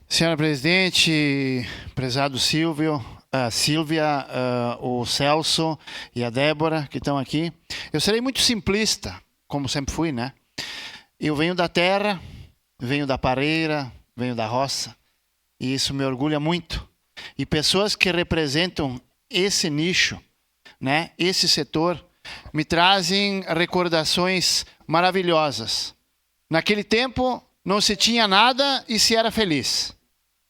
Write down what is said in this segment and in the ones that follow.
Senhora presidente, prezado Silvio, Silvia, o Celso e a Débora que estão aqui. Eu serei muito simplista, como sempre fui, né? Eu venho da terra, venho da pareira, venho da roça, e isso me orgulha muito. E pessoas que representam esse nicho, né, esse setor, me trazem recordações maravilhosas. Naquele tempo não se tinha nada e se era feliz.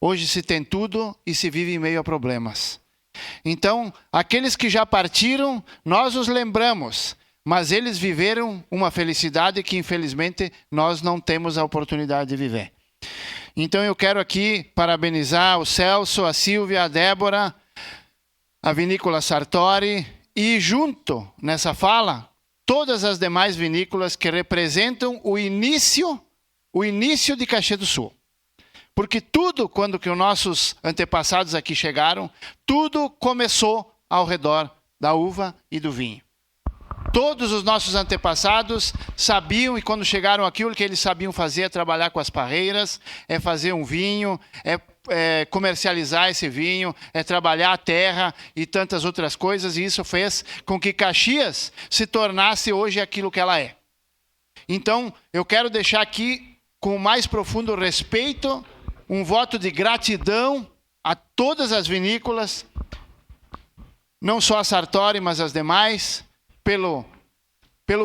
Hoje se tem tudo e se vive em meio a problemas. Então, aqueles que já partiram, nós os lembramos, mas eles viveram uma felicidade que infelizmente nós não temos a oportunidade de viver. Então eu quero aqui parabenizar o Celso, a Silvia, a Débora, a Vinícola Sartori e junto nessa fala, todas as demais vinícolas que representam o início de Caxias do Sul. Porque tudo, quando que os nossos antepassados aqui chegaram, tudo começou ao redor da uva e do vinho. Todos os nossos antepassados sabiam, e quando chegaram aqui, o que eles sabiam fazer é trabalhar com as parreiras, é fazer um vinho, é comercializar esse vinho, é trabalhar a terra e tantas outras coisas, e isso fez com que Caxias se tornasse hoje aquilo que ela é. Então, eu quero deixar aqui, com o mais profundo respeito, um voto de gratidão a todas as vinícolas, não só a Sartori, mas as demais, pelo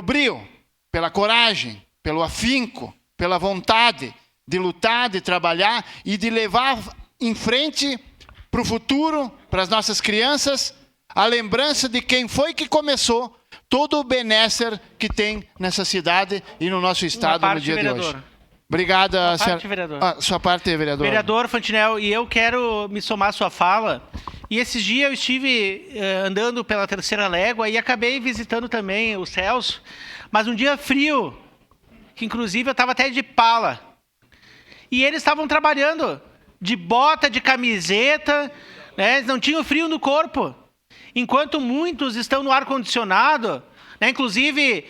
brio, pela coragem, pelo afinco, pela vontade de lutar, de trabalhar e de levar em frente para o futuro, para as nossas crianças, a lembrança de quem foi que começou todo o bem-estar que tem nessa cidade e no nosso estado no dia de hoje. Obrigado, senhora. Sua parte, vereador. Vereador Fantinel, e eu quero me somar à sua fala. E esses dias eu estive andando pela Terceira Légua e acabei visitando também o Celso, mas um dia frio, que inclusive eu estava até de pala. E eles estavam trabalhando de bota, de camiseta, né? Eles não tinham frio no corpo. Enquanto muitos estão no ar-condicionado, né? Inclusive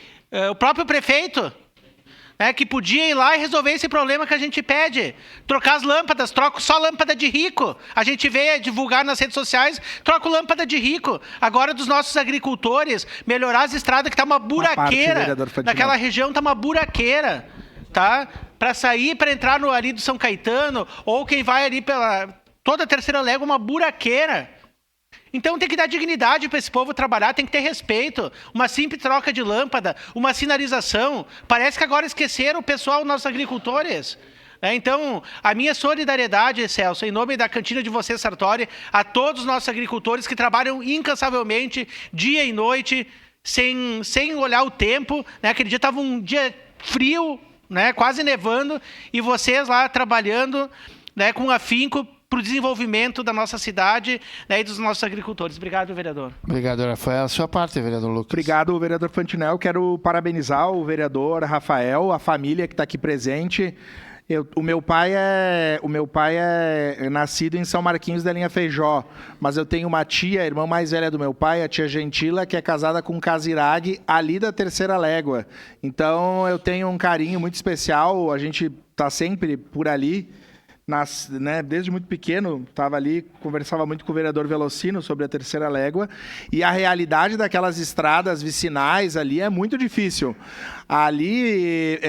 o próprio prefeito, que podia ir lá e resolver esse problema que a gente pede. Trocar as lâmpadas, troco só lâmpada de rico. A gente vê divulgar nas redes sociais, troco lâmpada de rico. Agora dos nossos agricultores, melhorar as estradas, que tá uma buraqueira. Naquela região tá uma buraqueira, tá? Para sair, para entrar no ali do São Caetano, ou quem vai ali pela toda a Terceira Légua, uma buraqueira. Então tem que dar dignidade para esse povo trabalhar, tem que ter respeito. Uma simples troca de lâmpada, uma sinalização. Parece que agora esqueceram o pessoal, nossos agricultores. Então, a minha solidariedade, Celso, em nome da cantina de vocês, Sartori, a todos os nossos agricultores que trabalham incansavelmente, dia e noite, sem olhar o tempo. Aquele dia estava um dia frio, quase nevando, e vocês lá trabalhando com afinco, para o desenvolvimento da nossa cidade e dos nossos agricultores. Obrigado, vereador. Obrigado, Rafael. A sua parte, vereador Lucas. Obrigado, vereador Fantinel. Quero parabenizar o vereador Rafael, a família que está aqui presente. O meu pai é nascido em São Marquinhos da Linha Feijó, mas eu tenho uma tia, a irmã mais velha do meu pai, a tia Gentila, que é casada com um Casirag, ali da Terceira Légua. Então, eu tenho um carinho muito especial, a gente está sempre por ali. Desde muito pequeno, estava ali, conversava muito com o vereador Velocino sobre a Terceira Légua, e a realidade daquelas estradas vicinais ali é muito difícil. Ali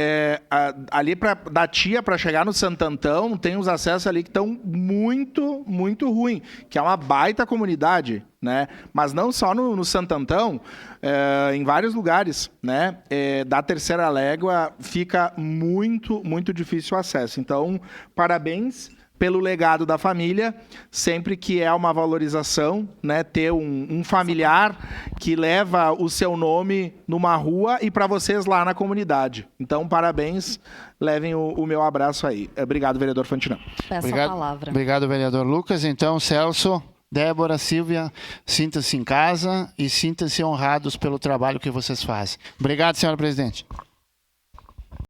da Tia para chegar no Santo Antão, tem uns acessos ali que estão muito, muito ruins, que é uma baita comunidade, mas não só no Santo Antão, em vários lugares, da Terceira Légua fica muito, muito difícil o acesso. Então, parabéns pelo legado da família, sempre que é uma valorização, ter um familiar que leva o seu nome numa rua e para vocês lá na comunidade. Então, parabéns, levem o meu abraço aí. Obrigado, vereador Fantinel. Peço a palavra. Obrigado, vereador Lucas. Então, Celso, Débora, Silvia, sinta-se em casa e sinta-se honrados pelo trabalho que vocês fazem. Obrigado, senhora presidente.